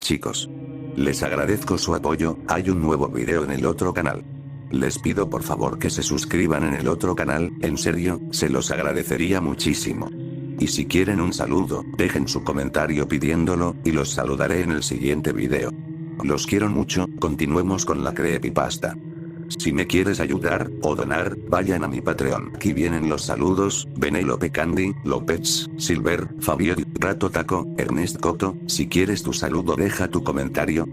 Chicos, les agradezco su apoyo, hay un nuevo video en el otro canal. Les pido por favor que se suscriban en el otro canal, en serio, se los agradecería muchísimo. Y si quieren un saludo, dejen su comentario pidiéndolo, y los saludaré en el siguiente video. Los quiero mucho, continuemos con la creepypasta. Si me quieres ayudar, o donar, vayan a mi Patreon. Aquí vienen los saludos: Benelope Candy, López, Silver, Fabio, Rato Taco, Ernest Coto. Si quieres tu saludo, deja tu comentario.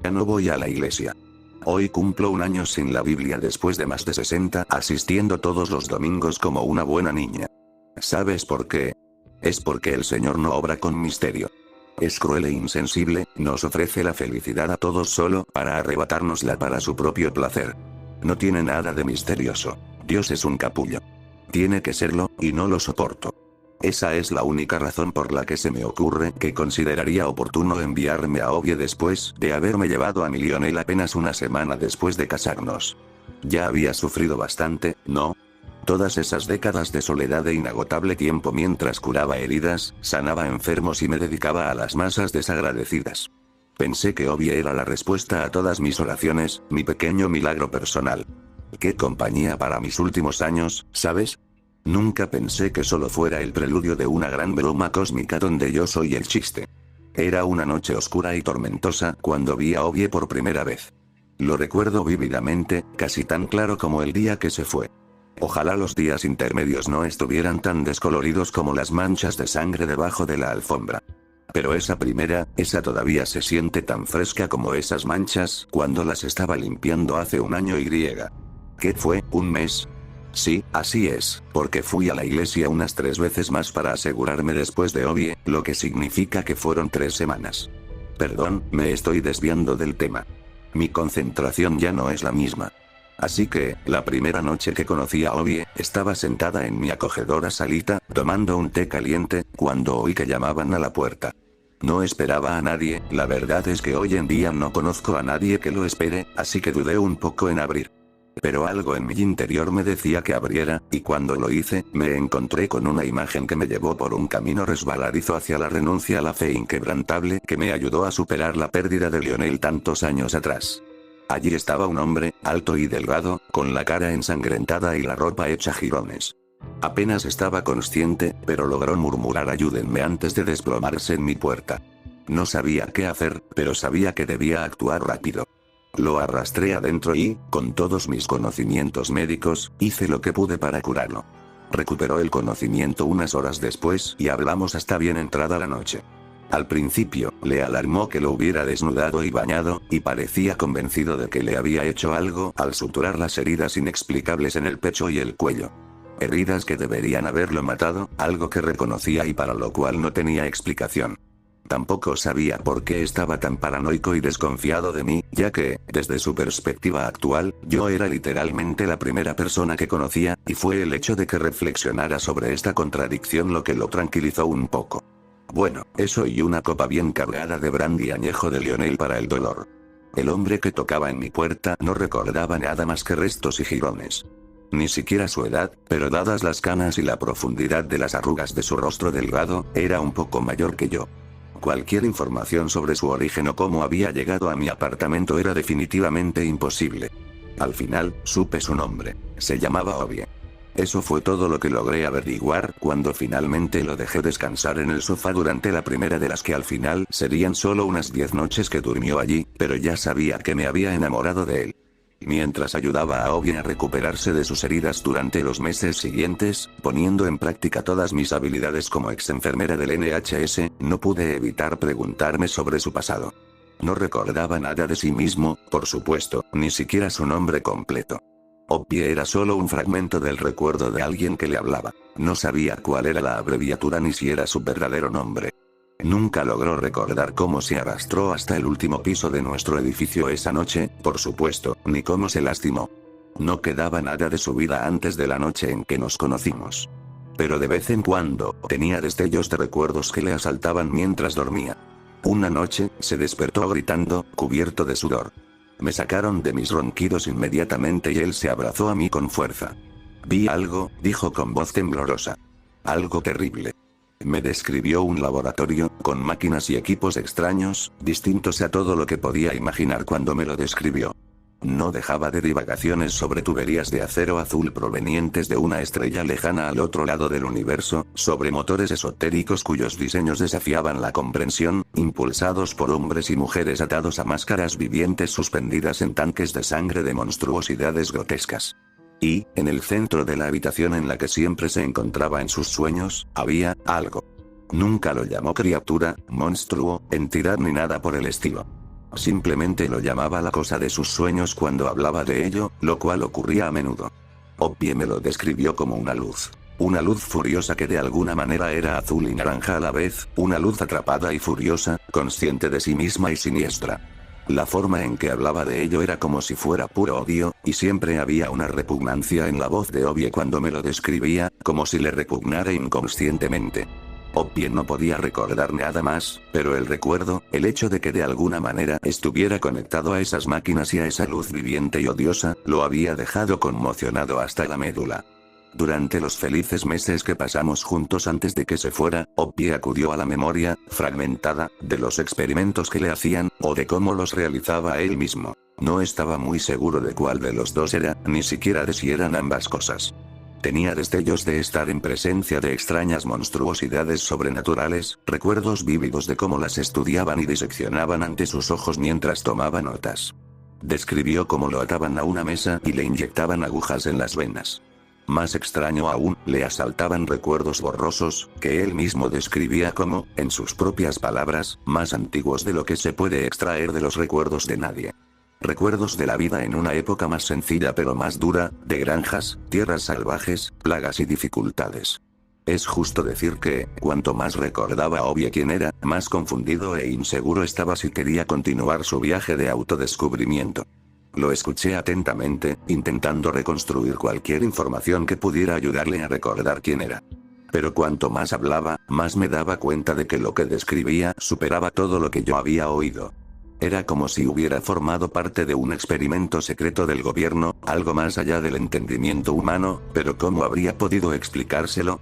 Ya no voy a la iglesia. Hoy cumplo un año sin la Biblia después de más de 60, asistiendo todos los domingos como una buena niña. ¿Sabes por qué? Es porque el Señor no obra con misterio. Es cruel e insensible, nos ofrece la felicidad a todos solo para arrebatárnosla para su propio placer. No tiene nada de misterioso. Dios es un capullo. Tiene que serlo, y no lo soporto. Esa es la única razón por la que se me ocurre que consideraría oportuno enviarme a Obie después de haberme llevado a mi Lionel apenas una semana después de casarnos. Ya había sufrido bastante, ¿no? Todas esas décadas de soledad e inagotable tiempo mientras curaba heridas, sanaba enfermos y me dedicaba a las masas desagradecidas. Pensé que Obie era la respuesta a todas mis oraciones, mi pequeño milagro personal. Qué compañía para mis últimos años, ¿sabes? Nunca pensé que solo fuera el preludio de una gran broma cósmica donde yo soy el chiste. Era una noche oscura y tormentosa cuando vi a Obie por primera vez. Lo recuerdo vívidamente, casi tan claro como el día que se fue. Ojalá los días intermedios no estuvieran tan descoloridos como las manchas de sangre debajo de la alfombra. Pero esa todavía se siente tan fresca como esas manchas cuando las estaba limpiando hace un año y. ¿Qué fue, un mes? Sí, así es, porque fui a la iglesia unas 3 veces más para asegurarme después de Obie, lo que significa que fueron 3 semanas. Perdón, me estoy desviando del tema. Mi concentración ya no es la misma. Así que, la primera noche que conocí a Obie, estaba sentada en mi acogedora salita, tomando un té caliente, cuando oí que llamaban a la puerta. No esperaba a nadie, la verdad es que hoy en día no conozco a nadie que lo espere, así que dudé un poco en abrir. Pero algo en mi interior me decía que abriera, y cuando lo hice, me encontré con una imagen que me llevó por un camino resbaladizo hacia la renuncia a la fe inquebrantable que me ayudó a superar la pérdida de Lionel tantos años atrás. Allí estaba un hombre, alto y delgado, con la cara ensangrentada y la ropa hecha jirones. Apenas estaba consciente, pero logró murmurar ayúdenme antes de desplomarse en mi puerta. No sabía qué hacer, pero sabía que debía actuar rápido. Lo arrastré adentro y, con todos mis conocimientos médicos, hice lo que pude para curarlo. Recuperó el conocimiento unas horas después y hablamos hasta bien entrada la noche. Al principio, le alarmó que lo hubiera desnudado y bañado, y parecía convencido de que le había hecho algo al suturar las heridas inexplicables en el pecho y el cuello. Heridas que deberían haberlo matado, algo que reconocía y para lo cual no tenía explicación. Tampoco sabía por qué estaba tan paranoico y desconfiado de mí, ya que, desde su perspectiva actual, yo era literalmente la primera persona que conocía, y fue el hecho de que reflexionara sobre esta contradicción lo que lo tranquilizó un poco. Bueno, eso y una copa bien cargada de brandy añejo de Lionel para el dolor. El hombre que tocaba en mi puerta no recordaba nada más que restos y jirones. Ni siquiera su edad, pero dadas las canas y la profundidad de las arrugas de su rostro delgado, era un poco mayor que yo. Cualquier información sobre su origen o cómo había llegado a mi apartamento era definitivamente imposible. Al final, supe su nombre. Se llamaba Obie. Eso fue todo lo que logré averiguar cuando finalmente lo dejé descansar en el sofá durante la primera de las que al final serían solo unas 10 noches que durmió allí, pero ya sabía que me había enamorado de él. Mientras ayudaba a Obie a recuperarse de sus heridas durante los meses siguientes, poniendo en práctica todas mis habilidades como ex enfermera del NHS, no pude evitar preguntarme sobre su pasado. No recordaba nada de sí mismo, por supuesto, ni siquiera su nombre completo. Obie era solo un fragmento del recuerdo de alguien que le hablaba. No sabía cuál era la abreviatura ni si era su verdadero nombre. Nunca logró recordar cómo se arrastró hasta el último piso de nuestro edificio esa noche, por supuesto, ni cómo se lastimó. No quedaba nada de su vida antes de la noche en que nos conocimos. Pero de vez en cuando, tenía destellos de recuerdos que le asaltaban mientras dormía. Una noche, se despertó gritando, cubierto de sudor. Me sacaron de mis ronquidos inmediatamente y él se abrazó a mí con fuerza. Vi algo, dijo con voz temblorosa. Algo terrible. Me describió un laboratorio, con máquinas y equipos extraños, distintos a todo lo que podía imaginar cuando me lo describió. No dejaba de divagaciones sobre tuberías de acero azul provenientes de una estrella lejana al otro lado del universo, sobre motores esotéricos cuyos diseños desafiaban la comprensión, impulsados por hombres y mujeres atados a máscaras vivientes suspendidas en tanques de sangre de monstruosidades grotescas. Y, en el centro de la habitación en la que siempre se encontraba en sus sueños, había algo. Nunca lo llamó criatura, monstruo, entidad ni nada por el estilo. Simplemente lo llamaba la cosa de sus sueños cuando hablaba de ello, lo cual ocurría a menudo. Oppie me lo describió como una luz. Una luz furiosa que de alguna manera era azul y naranja a la vez, una luz atrapada y furiosa, consciente de sí misma y siniestra. La forma en que hablaba de ello era como si fuera puro odio, y siempre había una repugnancia en la voz de Oppie cuando me lo describía, como si le repugnara inconscientemente. Oppie no podía recordar nada más, pero el recuerdo, el hecho de que de alguna manera estuviera conectado a esas máquinas y a esa luz viviente y odiosa, lo había dejado conmocionado hasta la médula. Durante los felices meses que pasamos juntos antes de que se fuera, Oppie acudió a la memoria, fragmentada, de los experimentos que le hacían, o de cómo los realizaba él mismo. No estaba muy seguro de cuál de los dos era, ni siquiera de si eran ambas cosas. Tenía destellos de estar en presencia de extrañas monstruosidades sobrenaturales, recuerdos vívidos de cómo las estudiaban y diseccionaban ante sus ojos mientras tomaba notas. Describió cómo lo ataban a una mesa y le inyectaban agujas en las venas. Más extraño aún, le asaltaban recuerdos borrosos, que él mismo describía como, en sus propias palabras, más antiguos de lo que se puede extraer de los recuerdos de nadie. Recuerdos de la vida en una época más sencilla pero más dura, de granjas, tierras salvajes, plagas y dificultades. Es justo decir que, cuanto más recordaba Oppie quién era, más confundido e inseguro estaba si quería continuar su viaje de autodescubrimiento. Lo escuché atentamente, intentando reconstruir cualquier información que pudiera ayudarle a recordar quién era. Pero cuanto más hablaba, más me daba cuenta de que lo que describía superaba todo lo que yo había oído. Era como si hubiera formado parte de un experimento secreto del gobierno, algo más allá del entendimiento humano, pero ¿cómo habría podido explicárselo?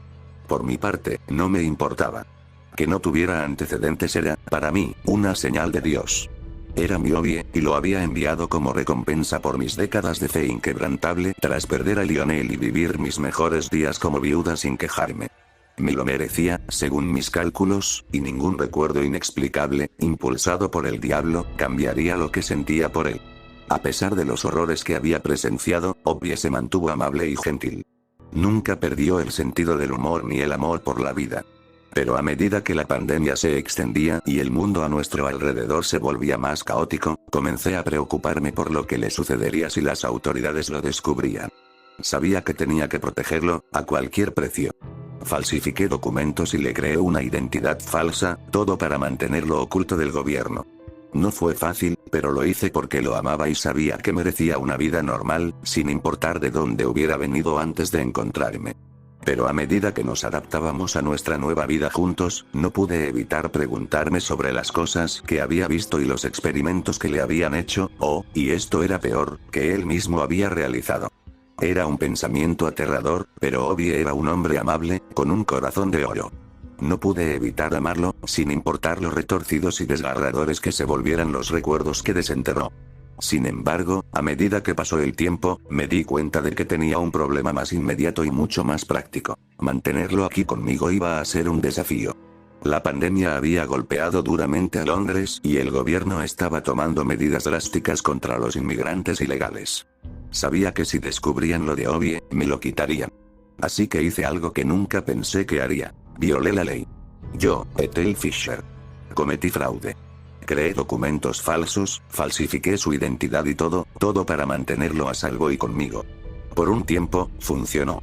Por mi parte, no me importaba. Que no tuviera antecedentes era, para mí, una señal de Dios. Era mi Oppie, y lo había enviado como recompensa por mis décadas de fe inquebrantable tras perder a Lionel y vivir mis mejores días como viuda sin quejarme. Me lo merecía, según mis cálculos, y ningún recuerdo inexplicable, impulsado por el diablo, cambiaría lo que sentía por él. A pesar de los horrores que había presenciado, Oppie se mantuvo amable y gentil. Nunca perdió el sentido del humor ni el amor por la vida. Pero a medida que la pandemia se extendía y el mundo a nuestro alrededor se volvía más caótico, comencé a preocuparme por lo que le sucedería si las autoridades lo descubrían. Sabía que tenía que protegerlo, a cualquier precio. Falsifiqué documentos y le creé una identidad falsa, todo para mantenerlo oculto del gobierno. No fue fácil, pero lo hice porque lo amaba y sabía que merecía una vida normal, sin importar de dónde hubiera venido antes de encontrarme. Pero a medida que nos adaptábamos a nuestra nueva vida juntos, no pude evitar preguntarme sobre las cosas que había visto y los experimentos que le habían hecho, y esto era peor, que él mismo había realizado. Era un pensamiento aterrador, pero Oppie era un hombre amable, con un corazón de oro. No pude evitar amarlo, sin importar los retorcidos y desgarradores que se volvieran los recuerdos que desenterró. Sin embargo, a medida que pasó el tiempo, me di cuenta de que tenía un problema más inmediato y mucho más práctico. Mantenerlo aquí conmigo iba a ser un desafío. La pandemia había golpeado duramente a Londres y el gobierno estaba tomando medidas drásticas contra los inmigrantes ilegales. Sabía que si descubrían lo de Oppie, me lo quitarían. Así que hice algo que nunca pensé que haría. Violé la ley. Yo, Ethel Fisher. Cometí fraude. Creé documentos falsos, falsifiqué su identidad y todo para mantenerlo a salvo y conmigo. Por un tiempo, funcionó.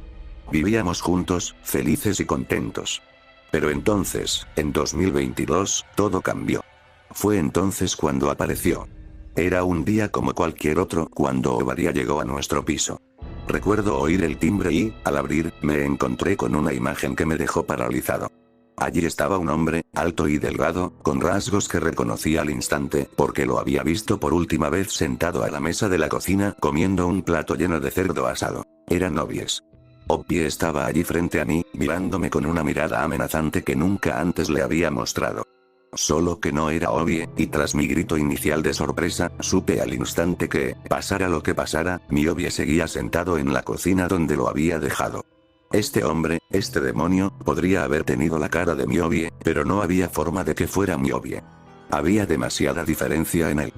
Vivíamos juntos, felices y contentos. Pero entonces, en 2022, todo cambió. Fue entonces cuando apareció. Era un día como cualquier otro cuando Obadiah llegó a nuestro piso. Recuerdo oír el timbre y, al abrir, me encontré con una imagen que me dejó paralizado. Allí estaba un hombre, alto y delgado, con rasgos que reconocí al instante, porque lo había visto por última vez sentado a la mesa de la cocina comiendo un plato lleno de cerdo asado. Eran novios. Obie estaba allí frente a mí, mirándome con una mirada amenazante que nunca antes le había mostrado. Solo que no era Obie, y tras mi grito inicial de sorpresa, supe al instante que, pasara lo que pasara, mi Obie seguía sentado en la cocina donde lo había dejado. Este hombre, este demonio, podría haber tenido la cara de mi Obie, pero no había forma de que fuera mi Obie. Había demasiada diferencia en él.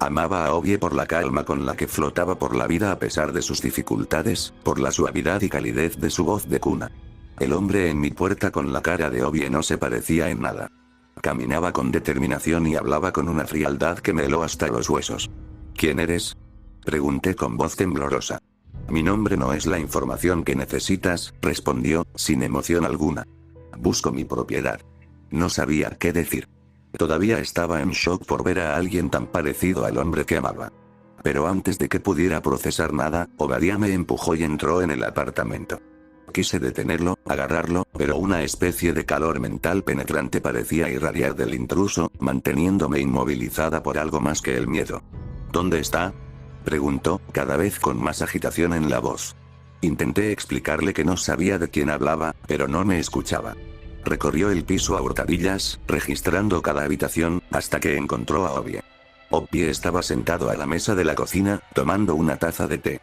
Amaba a Obie por la calma con la que flotaba por la vida a pesar de sus dificultades, por la suavidad y calidez de su voz de cuna. El hombre en mi puerta con la cara de Obie no se parecía en nada. Caminaba con determinación y hablaba con una frialdad que me heló hasta los huesos. ¿Quién eres?, pregunté con voz temblorosa. Mi nombre no es la información que necesitas, respondió, sin emoción alguna. Busco mi propiedad. No sabía qué decir. Todavía estaba en shock por ver a alguien tan parecido al hombre que amaba. Pero antes de que pudiera procesar nada, Obadiah me empujó y entró en el apartamento. Quise detenerlo, agarrarlo, pero una especie de calor mental penetrante parecía irradiar del intruso, manteniéndome inmovilizada por algo más que el miedo. ¿Dónde está?, preguntó, cada vez con más agitación en la voz. Intenté explicarle que no sabía de quién hablaba, pero no me escuchaba. Recorrió el piso a hurtadillas, registrando cada habitación, hasta que encontró a Obie. Obie estaba sentado a la mesa de la cocina, tomando una taza de té.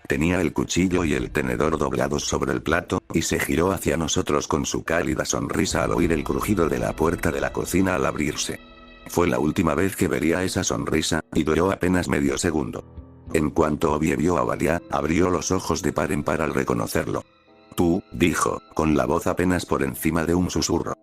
Tenía el cuchillo y el tenedor doblados sobre el plato, y se giró hacia nosotros con su cálida sonrisa al oír el crujido de la puerta de la cocina al abrirse. Fue la última vez que vería esa sonrisa, y duró apenas medio segundo. En cuanto Obie vio a Obadiah, abrió los ojos de par en par al reconocerlo. Tú, dijo, con la voz apenas por encima de un susurro.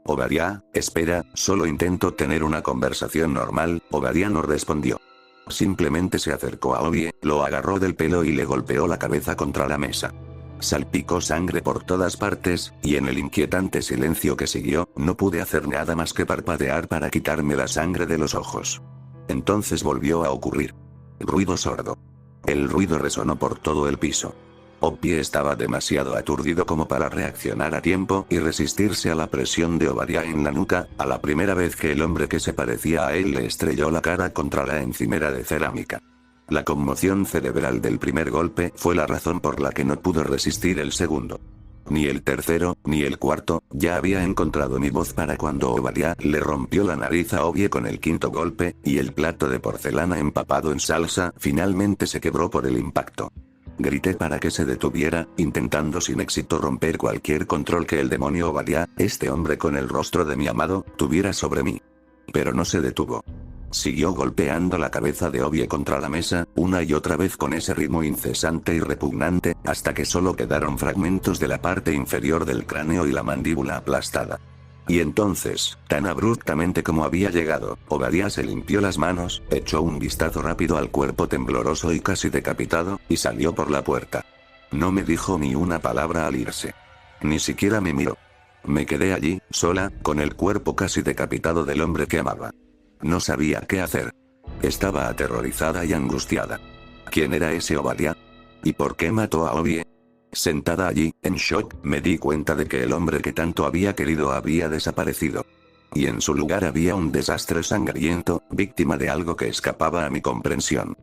Obadiah, espera, solo intento tener una conversación normal. Obadiah no respondió. Simplemente se acercó a Obie, lo agarró del pelo y le golpeó la cabeza contra la mesa. Salpicó sangre por todas partes, y en el inquietante silencio que siguió, no pude hacer nada más que parpadear para quitarme la sangre de los ojos. Entonces volvió a ocurrir. Ruido sordo. El ruido resonó por todo el piso. Obie estaba demasiado aturdido como para reaccionar a tiempo y resistirse a la presión de Obadiah en la nuca, a la primera vez que el hombre que se parecía a él le estrelló la cara contra la encimera de cerámica. La conmoción cerebral del primer golpe fue la razón por la que no pudo resistir el segundo. Ni el tercero, ni el cuarto, ya había encontrado mi voz para cuando Obadiah le rompió la nariz a Obie con el quinto golpe, y el plato de porcelana empapado en salsa finalmente se quebró por el impacto. Grité para que se detuviera, intentando sin éxito romper cualquier control que el demonio Obadiah, este hombre con el rostro de mi amado, tuviera sobre mí. Pero no se detuvo. Siguió golpeando la cabeza de Obie contra la mesa, una y otra vez con ese ritmo incesante y repugnante, hasta que solo quedaron fragmentos de la parte inferior del cráneo y la mandíbula aplastada. Y entonces, tan abruptamente como había llegado, Obadiah se limpió las manos, echó un vistazo rápido al cuerpo tembloroso y casi decapitado, y salió por la puerta. No me dijo ni una palabra al irse. Ni siquiera me miró. Me quedé allí, sola, con el cuerpo casi decapitado del hombre que amaba. No sabía qué hacer. Estaba aterrorizada y angustiada. ¿Quién era ese Obadiah? ¿Y por qué mató a Obie? Sentada allí, en shock, me di cuenta de que el hombre que tanto había querido había desaparecido. Y en su lugar había un desastre sangriento, víctima de algo que escapaba a mi comprensión.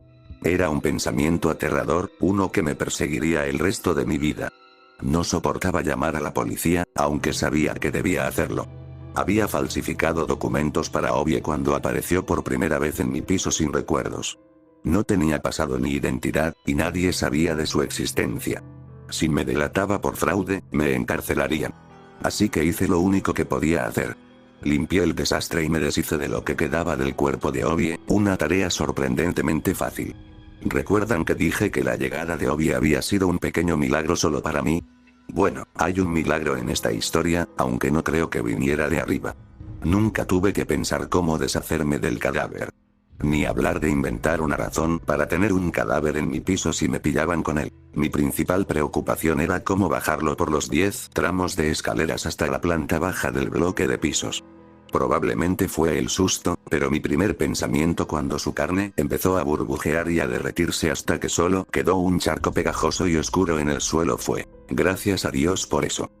Era un pensamiento aterrador, uno que me perseguiría el resto de mi vida. No soportaba llamar a la policía, aunque sabía que debía hacerlo. Había falsificado documentos para Obie cuando apareció por primera vez en mi piso sin recuerdos. No tenía pasado ni identidad, y nadie sabía de su existencia. Si me delataba por fraude, me encarcelarían. Así que hice lo único que podía hacer. Limpié el desastre y me deshice de lo que quedaba del cuerpo de Obie, una tarea sorprendentemente fácil. ¿Recuerdan que dije que la llegada de Obie había sido un pequeño milagro solo para mí? Bueno, hay un milagro en esta historia, aunque no creo que viniera de arriba. Nunca tuve que pensar cómo deshacerme del cadáver. Ni hablar de inventar una razón para tener un cadáver en mi piso si me pillaban con él. Mi principal preocupación era cómo bajarlo por los 10 tramos de escaleras hasta la planta baja del bloque de pisos. Probablemente fue el susto, pero mi primer pensamiento cuando su carne empezó a burbujear y a derretirse hasta que solo quedó un charco pegajoso y oscuro en el suelo fue: gracias a Dios por eso.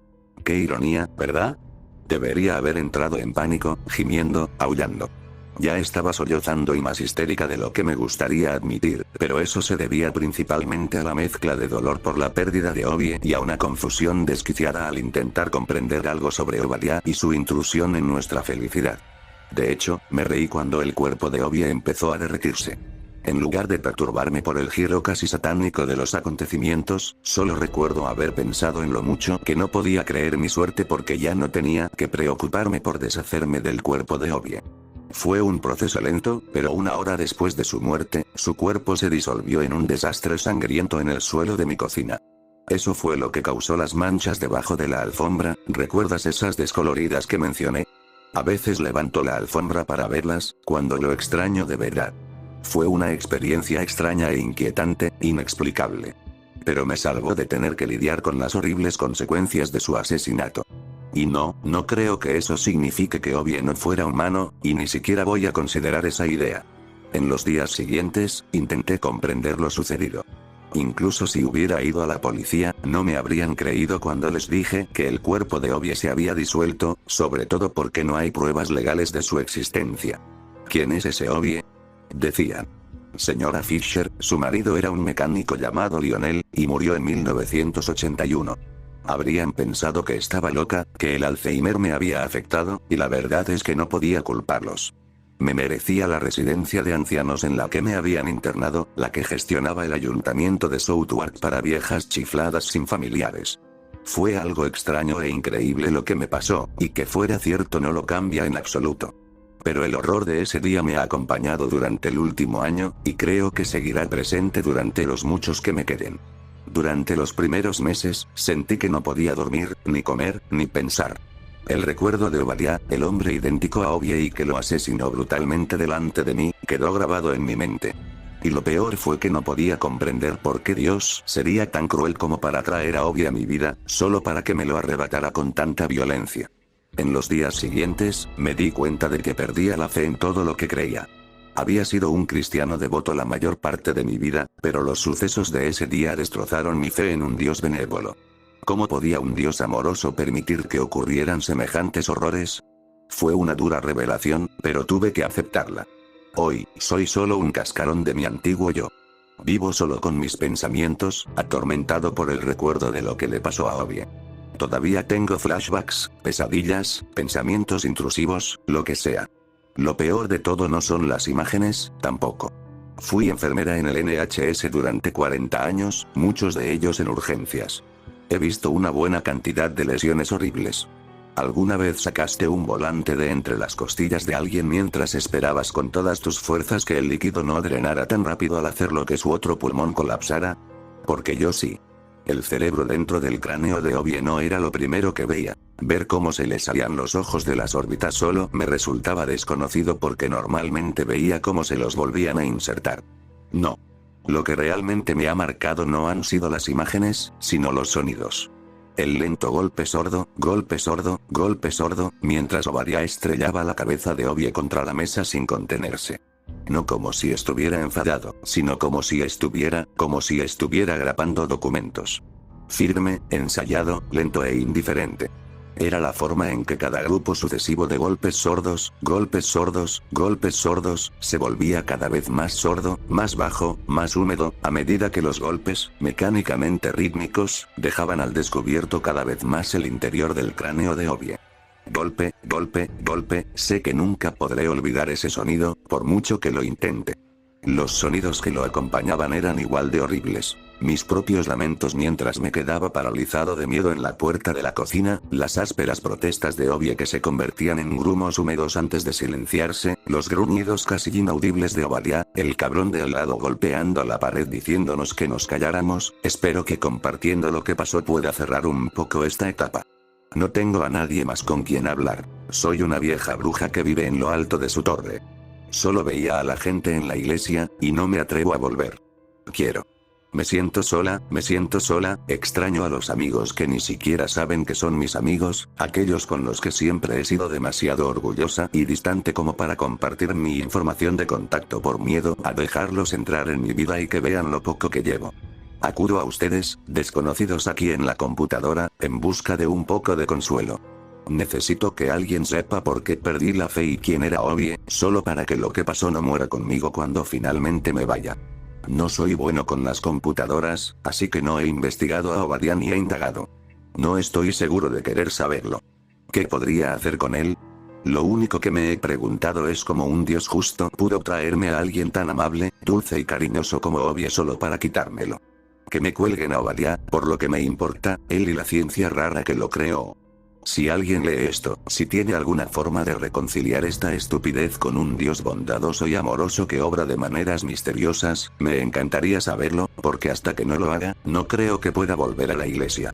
Qué ironía, ¿verdad? Debería haber entrado en pánico, gimiendo, aullando. Ya estaba sollozando y más histérica de lo que me gustaría admitir, pero eso se debía principalmente a la mezcla de dolor por la pérdida de Obie y a una confusión desquiciada al intentar comprender algo sobre Obadiah y su intrusión en nuestra felicidad. De hecho, me reí cuando el cuerpo de Obie empezó a derretirse. En lugar de perturbarme por el giro casi satánico de los acontecimientos, solo recuerdo haber pensado en lo mucho que no podía creer mi suerte porque ya no tenía que preocuparme por deshacerme del cuerpo de Obie. Fue un proceso lento, pero una hora después de su muerte, su cuerpo se disolvió en un desastre sangriento en el suelo de mi cocina. Eso fue lo que causó las manchas debajo de la alfombra. ¿Recuerdas esas descoloridas que mencioné? A veces levanto la alfombra para verlas, cuando lo extraño de verdad. Fue una experiencia extraña e inquietante, inexplicable. Pero me salvó de tener que lidiar con las horribles consecuencias de su asesinato. Y no creo que eso signifique que Obie no fuera humano, y ni siquiera voy a considerar esa idea. En los días siguientes, intenté comprender lo sucedido. Incluso si hubiera ido a la policía, no me habrían creído cuando les dije que el cuerpo de Obie se había disuelto, sobre todo porque no hay pruebas legales de su existencia. ¿Quién es ese Obie?, decían. Señora Fisher, su marido era un mecánico llamado Lionel, y murió en 1981. Habrían pensado que estaba loca, que el Alzheimer me había afectado, y la verdad es que no podía culparlos. Me merecía la residencia de ancianos en la que me habían internado, la que gestionaba el ayuntamiento de Southwark para viejas chifladas sin familiares. Fue algo extraño e increíble lo que me pasó, y que fuera cierto no lo cambia en absoluto. Pero el horror de ese día me ha acompañado durante el último año, y creo que seguirá presente durante los muchos que me queden. Durante los primeros meses, sentí que no podía dormir, ni comer, ni pensar. El recuerdo de Obadiah, el hombre idéntico a Obie y que lo asesinó brutalmente delante de mí, quedó grabado en mi mente. Y lo peor fue que no podía comprender por qué Dios sería tan cruel como para traer a Obie a mi vida, solo para que me lo arrebatara con tanta violencia. En los días siguientes, me di cuenta de que perdía la fe en todo lo que creía. Había sido un cristiano devoto la mayor parte de mi vida, pero los sucesos de ese día destrozaron mi fe en un Dios benévolo. ¿Cómo podía un Dios amoroso permitir que ocurrieran semejantes horrores? Fue una dura revelación, pero tuve que aceptarla. Hoy, soy solo un cascarón de mi antiguo yo. Vivo solo con mis pensamientos, atormentado por el recuerdo de lo que le pasó a Obie. Todavía tengo flashbacks, pesadillas, pensamientos intrusivos, lo que sea. Lo peor de todo no son las imágenes, tampoco. Fui enfermera en el NHS durante 40 años, muchos de ellos en urgencias. He visto una buena cantidad de lesiones horribles. ¿Alguna vez sacaste un volante de entre las costillas de alguien mientras esperabas con todas tus fuerzas que el líquido no drenara tan rápido al hacerlo que su otro pulmón colapsara? Porque yo sí. El cerebro dentro del cráneo de Obie no era lo primero que veía. Ver cómo se le salían los ojos de las órbitas solo me resultaba desconocido porque normalmente veía cómo se los volvían a insertar. No. Lo que realmente me ha marcado no han sido las imágenes, sino los sonidos. El lento golpe sordo, golpe sordo, golpe sordo, mientras Obadiah estrellaba la cabeza de Obie contra la mesa sin contenerse. No como si estuviera enfadado, sino como si estuviera grapando documentos. Firme, ensayado, lento e indiferente. Era la forma en que cada grupo sucesivo de golpes sordos, golpes sordos, golpes sordos, se volvía cada vez más sordo, más bajo, más húmedo, a medida que los golpes, mecánicamente rítmicos, dejaban al descubierto cada vez más el interior del cráneo de Obie. Golpe, golpe, golpe, sé que nunca podré olvidar ese sonido, por mucho que lo intente. Los sonidos que lo acompañaban eran igual de horribles. Mis propios lamentos mientras me quedaba paralizado de miedo en la puerta de la cocina, las ásperas protestas de Obie que se convertían en grumos húmedos antes de silenciarse, los gruñidos casi inaudibles de Obadiah, el cabrón de al lado golpeando la pared diciéndonos que nos calláramos. Espero que compartiendo lo que pasó pueda cerrar un poco esta etapa. No tengo a nadie más con quien hablar. Soy una vieja bruja que vive en lo alto de su torre. Solo veía a la gente en la iglesia, y no me atrevo a volver. Quiero. Me siento sola, extraño a los amigos que ni siquiera saben que son mis amigos, aquellos con los que siempre he sido demasiado orgullosa y distante como para compartir mi información de contacto por miedo a dejarlos entrar en mi vida y que vean lo poco que llevo. Acudo a ustedes, desconocidos aquí en la computadora, en busca de un poco de consuelo. Necesito que alguien sepa por qué perdí la fe y quién era Obie, solo para que lo que pasó no muera conmigo cuando finalmente me vaya. No soy bueno con las computadoras, así que no he investigado a Obadiah ni he indagado. No estoy seguro de querer saberlo. ¿Qué podría hacer con él? Lo único que me he preguntado es cómo un dios justo pudo traerme a alguien tan amable, dulce y cariñoso como Obie solo para quitármelo. Que me cuelguen a Obadiah, por lo que me importa, él y la ciencia rara que lo creó. Si alguien lee esto, si tiene alguna forma de reconciliar esta estupidez con un Dios bondadoso y amoroso que obra de maneras misteriosas, me encantaría saberlo, porque hasta que no lo haga, no creo que pueda volver a la iglesia.